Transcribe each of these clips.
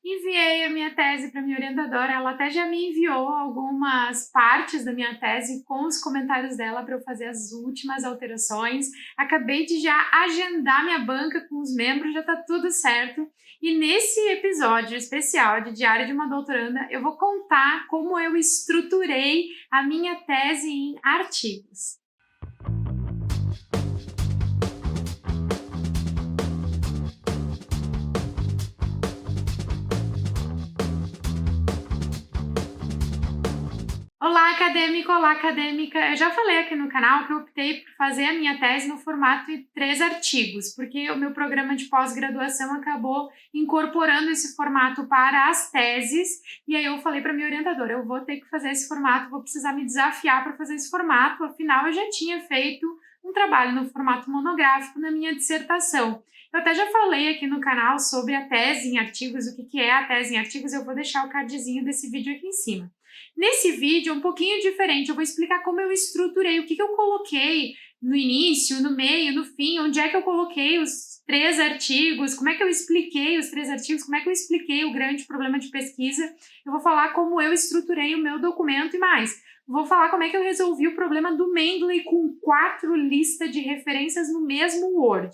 Enviei a minha tese para minha orientadora, ela até já me enviou algumas partes da minha tese com os comentários dela para eu fazer as últimas alterações. Acabei de já agendar minha banca com os membros, já está tudo certo. E nesse episódio especial de Diário de uma Doutoranda, eu vou contar como eu estruturei a minha tese em artigos. Olá, acadêmico! Olá, acadêmica! Eu já falei aqui no canal que eu optei por fazer a minha tese no formato de 3 artigos, porque o meu programa de pós-graduação acabou incorporando esse formato para as teses, e aí eu falei para minha orientadora, eu vou ter que fazer esse formato, vou precisar me desafiar para fazer esse formato, afinal eu já tinha feito um trabalho no formato monográfico na minha dissertação. Eu até já falei aqui no canal sobre a tese em artigos, o que é a tese em artigos, eu vou deixar o cardzinho desse vídeo aqui em cima. Nesse vídeo é um pouquinho diferente, eu vou explicar como eu estruturei, o que eu coloquei no início, no meio, no fim, onde é que eu coloquei os 3 artigos, como é que eu expliquei os 3 artigos, como é que eu expliquei o grande problema de pesquisa. Eu vou falar como eu estruturei o meu documento e mais. Vou falar como é que eu resolvi o problema do Mendeley com 4 listas de referências no mesmo Word.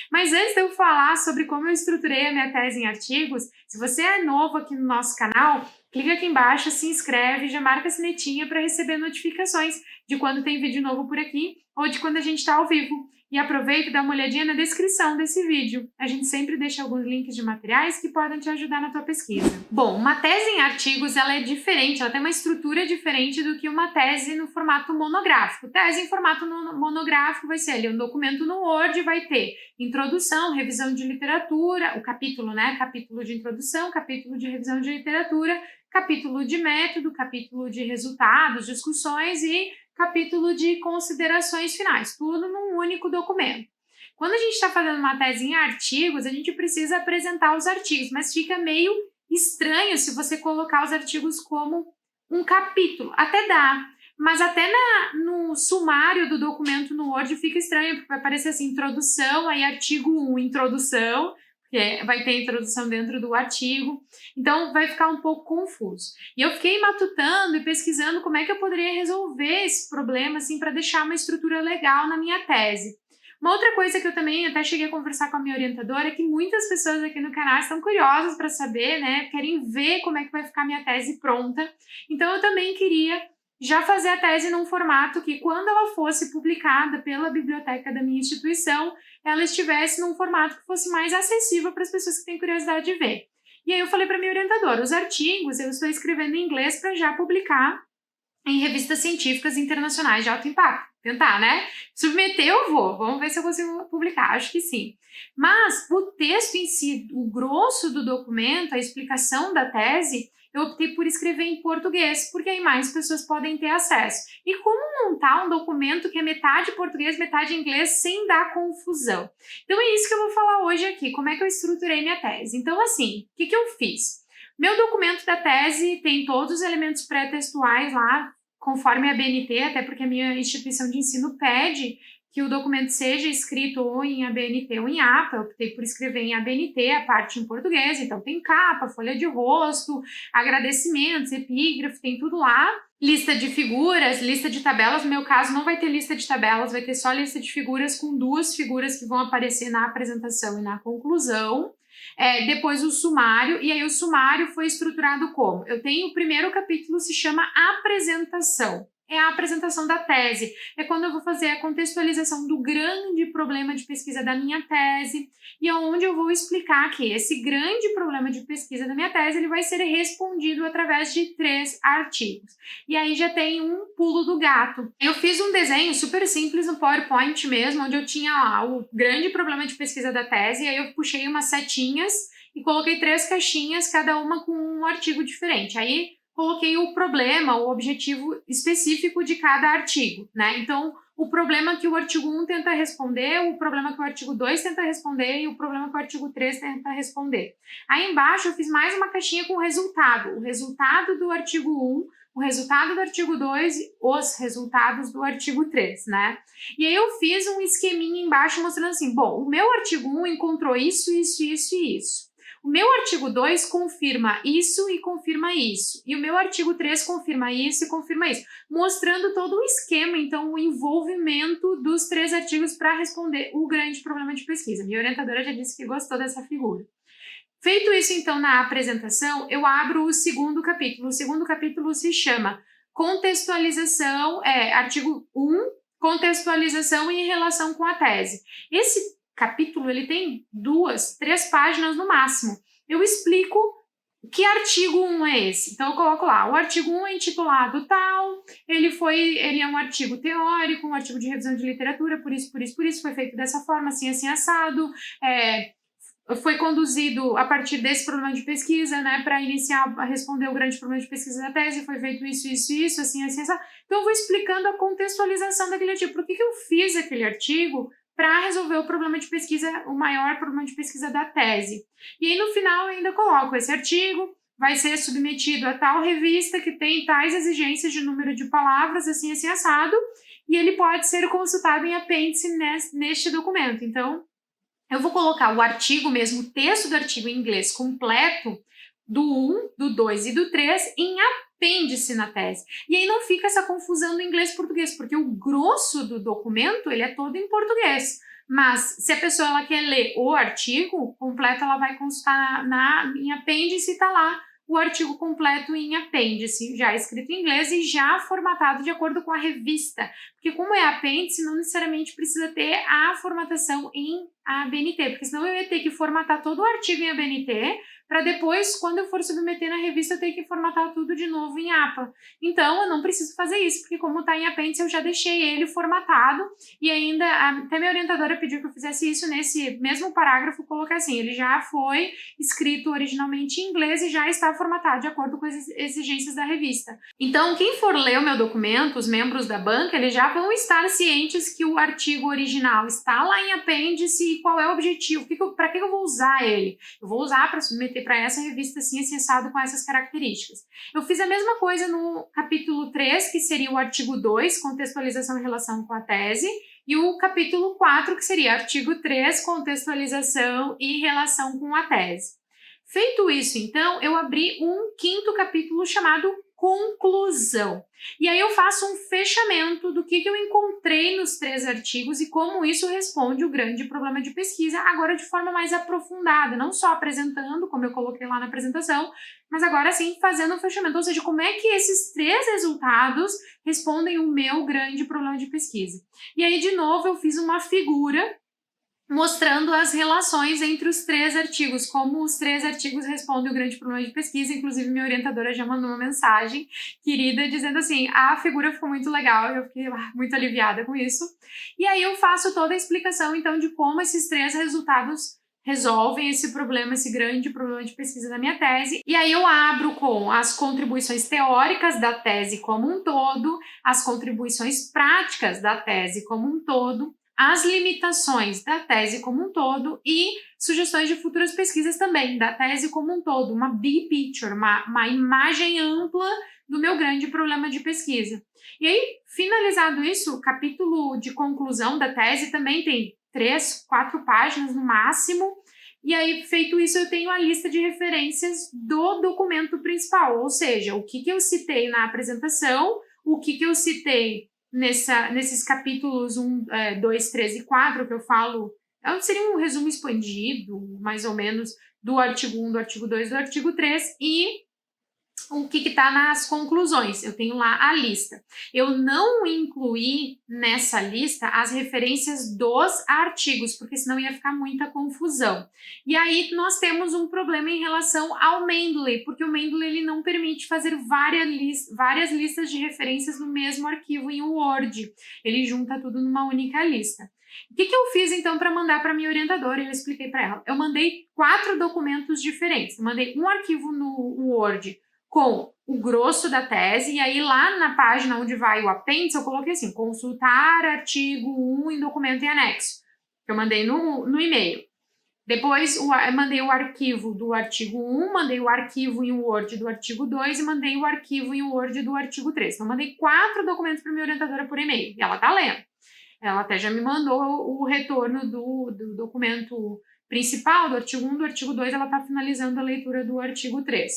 Mas antes de eu falar sobre como eu estruturei a minha tese em artigos, se você é novo aqui no nosso canal, clica aqui embaixo, se inscreve, já marca a sinetinha para receber notificações de quando tem vídeo novo por aqui ou de quando a gente está ao vivo. E aproveita e dá uma olhadinha na descrição desse vídeo. A gente sempre deixa alguns links de materiais que podem te ajudar na tua pesquisa. Bom, uma tese em artigos ela é diferente, ela tem uma estrutura diferente do que uma tese no formato monográfico. Tese em formato monográfico vai ser ali um documento no Word, vai ter introdução, revisão de literatura, o capítulo, né? Capítulo de introdução, capítulo de revisão de literatura, capítulo de método, capítulo de resultados, discussões e capítulo de considerações finais, tudo num único documento. Quando a gente está fazendo uma tese em artigos, a gente precisa apresentar os artigos, mas fica meio estranho se você colocar os artigos como um capítulo. Até dá, mas até no sumário do documento no Word fica estranho, porque vai aparecer assim, introdução, aí artigo 1, introdução, porque vai ter introdução dentro do artigo, então vai ficar um pouco confuso. E eu fiquei matutando e pesquisando como é que eu poderia resolver esse problema, assim, para deixar uma estrutura legal na minha tese. Uma outra coisa que eu também até cheguei a conversar com a minha orientadora é que muitas pessoas aqui no canal estão curiosas para saber, né, querem ver como é que vai ficar a minha tese pronta. Então eu também queria já fazer a tese num formato que, quando ela fosse publicada pela biblioteca da minha instituição, ela estivesse num formato que fosse mais acessível para as pessoas que têm curiosidade de ver. E aí eu falei para minha orientadora, os artigos eu estou escrevendo em inglês para já publicar em revistas científicas internacionais de alto impacto. Tentar, né? Submeter eu vou, vamos ver se eu consigo publicar, acho que sim. Mas o texto em si, o grosso do documento, a explicação da tese, eu optei por escrever em português, porque aí mais pessoas podem ter acesso. E como montar um documento que é metade português, metade inglês, sem dar confusão? Então é isso que eu vou falar hoje aqui, como é que eu estruturei minha tese. Então assim, o que eu fiz? Meu documento da tese tem todos os elementos pré-textuais lá, conforme a BNT, até porque a minha instituição de ensino pede que o documento seja escrito ou em ABNT ou em APA. Eu optei por escrever em ABNT, a parte em português, então tem capa, folha de rosto, agradecimentos, epígrafe, tem tudo lá. Lista de figuras, lista de tabelas, no meu caso não vai ter lista de tabelas, vai ter só lista de figuras com 2 figuras que vão aparecer na apresentação e na conclusão. Depois o sumário, e aí o sumário foi estruturado como? Eu tenho o primeiro capítulo, se chama apresentação. É a apresentação da tese, é quando eu vou fazer a contextualização do grande problema de pesquisa da minha tese, e onde eu vou explicar que esse grande problema de pesquisa da minha tese ele vai ser respondido através de 3 artigos. E aí já tem um pulo do gato. Eu fiz um desenho super simples no PowerPoint mesmo, onde eu tinha lá o grande problema de pesquisa da tese, e aí eu puxei umas setinhas e coloquei 3 caixinhas, cada uma com um artigo diferente. Aí coloquei o problema, o objetivo específico de cada artigo, né? Então, o problema que o artigo 1 tenta responder, o problema que o artigo 2 tenta responder e o problema que o artigo 3 tenta responder. Aí embaixo eu fiz mais uma caixinha com o resultado do artigo 1, o resultado do artigo 2 e os resultados do artigo 3, né? E aí eu fiz um esqueminha embaixo mostrando assim, bom, o meu artigo 1 encontrou isso, isso, isso e isso. o meu artigo 2 confirma isso e confirma isso, e o meu artigo 3 confirma isso e confirma isso, mostrando todo o esquema, então o envolvimento dos 3 artigos para responder o grande problema de pesquisa. Minha orientadora já disse que gostou dessa figura. Feito isso, então, na apresentação, eu abro o segundo capítulo. O segundo capítulo se chama Contextualização, artigo 1, Contextualização em relação com a tese. Esse capítulo ele tem 2, 3 páginas no máximo. Eu explico que artigo 1 é esse. Então eu coloco lá, o artigo 1 é intitulado tal, ele é um artigo teórico, um artigo de revisão de literatura, por isso, foi feito dessa forma, assim, assim, assado, foi conduzido a partir desse problema de pesquisa, né, para iniciar a responder o grande problema de pesquisa da tese, foi feito isso, assim, assim, assim. Então eu vou explicando a contextualização daquele artigo, por que eu fiz aquele artigo para resolver o problema de pesquisa, o maior problema de pesquisa da tese. E aí no final eu ainda coloco, esse artigo vai ser submetido a tal revista que tem tais exigências de número de palavras, assim, assim, assado, e ele pode ser consultado em apêndice neste documento. Então, eu vou colocar o artigo mesmo, o texto do artigo em inglês completo, do 1, do 2 e do 3, em apêndice na tese. E aí não fica essa confusão do inglês e português, porque o grosso do documento, ele é todo em português. Mas se a pessoa ela quer ler o artigo completo, ela vai consultar em apêndice e está lá o artigo completo em apêndice, já escrito em inglês e já formatado de acordo com a revista. Porque como é apêndice, não necessariamente precisa ter a formatação em ABNT, porque senão eu ia ter que formatar todo o artigo em ABNT, para depois, quando eu for submeter na revista, eu ter que formatar tudo de novo em APA. Então, eu não preciso fazer isso, porque como está em apêndice, eu já deixei ele formatado, e ainda, até minha orientadora pediu que eu fizesse isso nesse mesmo parágrafo, colocar assim, ele já foi escrito originalmente em inglês e já está formatado de acordo com as exigências da revista. Então, quem for ler o meu documento, os membros da banca, eles já vão estar cientes que o artigo original está lá em apêndice e qual é o objetivo, para que eu vou usar ele. Eu vou usar para submeter para essa revista assim, acessado com essas características. Eu fiz a mesma coisa no capítulo 3, que seria o artigo 2, contextualização em relação com a tese, e o capítulo 4, que seria artigo 3, contextualização e relação com a tese. Feito isso, então, eu abri um 5º capítulo chamado conclusão. E aí eu faço um fechamento do que eu encontrei nos 3 artigos e como isso responde o grande problema de pesquisa, agora de forma mais aprofundada, não só apresentando, como eu coloquei lá na apresentação, mas agora sim fazendo um fechamento, ou seja, como é que esses 3 resultados respondem o meu grande problema de pesquisa. E aí, de novo, eu fiz uma figura mostrando as relações entre os 3 artigos, como os 3 artigos respondem o grande problema de pesquisa. Inclusive, minha orientadora já mandou uma mensagem querida dizendo assim, a figura ficou muito legal, eu fiquei muito aliviada com isso. E aí eu faço toda a explicação, então, de como esses 3 resultados resolvem esse problema, esse grande problema de pesquisa da minha tese. E aí eu abro com as contribuições teóricas da tese como um todo, as contribuições práticas da tese como um todo, as limitações da tese como um todo e sugestões de futuras pesquisas também, da tese como um todo, uma big picture, uma imagem ampla do meu grande problema de pesquisa. E aí, finalizado isso, o capítulo de conclusão da tese também tem 3, 4 páginas no máximo, e aí, feito isso, eu tenho a lista de referências do documento principal, ou seja, o que eu citei na apresentação, o que eu citei nesses capítulos 1, 2, 3 e 4, que eu falo, seria um resumo expandido, mais ou menos, do artigo 1, do artigo 2, do artigo 3, e o que está nas conclusões. Eu tenho lá a lista. Eu não incluí nessa lista as referências dos artigos, porque senão ia ficar muita confusão. E aí nós temos um problema em relação ao Mendeley, porque o Mendeley ele não permite fazer várias listas de referências no mesmo arquivo em Word. Ele junta tudo numa única lista. O que eu fiz, então, para mandar para minha orientadora? Eu expliquei para ela. Eu mandei 4 documentos diferentes. Eu mandei um arquivo no Word com o grosso da tese, e aí lá na página onde vai o apêndice, eu coloquei assim, consultar artigo 1 em documento em anexo, que eu mandei no e-mail. Depois eu mandei o arquivo do artigo 1, mandei o arquivo em Word do artigo 2 e mandei o arquivo em Word do artigo 3. Então, eu mandei 4 documentos para minha orientadora por e-mail, e ela tá lendo. Ela até já me mandou o retorno do documento principal, do artigo 1, do artigo 2, ela está finalizando a leitura do artigo 3.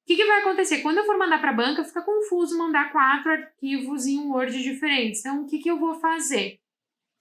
O que vai acontecer? Quando eu for mandar para a banca, fica confuso mandar 4 arquivos em Word diferentes. Então, o que eu vou fazer?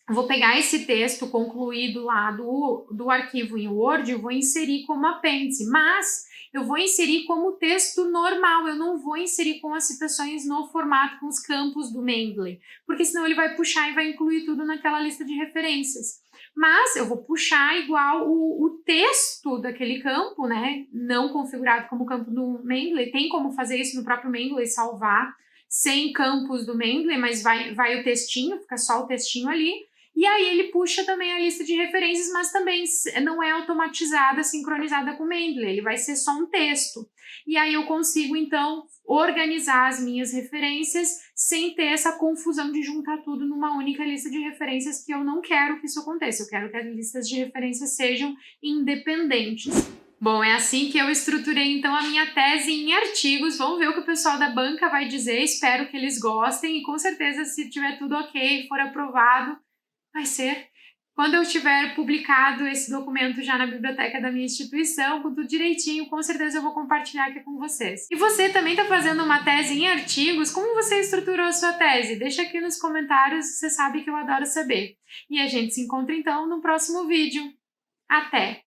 Eu vou pegar esse texto concluído lá do arquivo em Word e vou inserir como apêndice, mas eu vou inserir como texto normal, eu não vou inserir com as citações no formato com os campos do Mendeley, porque senão ele vai puxar e vai incluir tudo naquela lista de referências. Mas eu vou puxar igual o texto daquele campo, né, não configurado como campo do Mendeley, tem como fazer isso no próprio Mendeley, salvar sem campos do Mendeley, mas vai o textinho, fica só o textinho ali. E aí ele puxa também a lista de referências, mas também não é automatizada, sincronizada com o Mendeley, ele vai ser só um texto. E aí eu consigo, então, organizar as minhas referências sem ter essa confusão de juntar tudo numa única lista de referências, que eu não quero que isso aconteça, eu quero que as listas de referências sejam independentes. Bom, é assim que eu estruturei, então, a minha tese em artigos. Vamos ver o que o pessoal da banca vai dizer, espero que eles gostem, e com certeza, se tiver tudo ok, for aprovado, vai ser quando eu tiver publicado esse documento já na biblioteca da minha instituição, com tudo direitinho, com certeza eu vou compartilhar aqui com vocês. E você também está fazendo uma tese em artigos? Como você estruturou a sua tese? Deixa aqui nos comentários, você sabe que eu adoro saber. E a gente se encontra então no próximo vídeo. Até!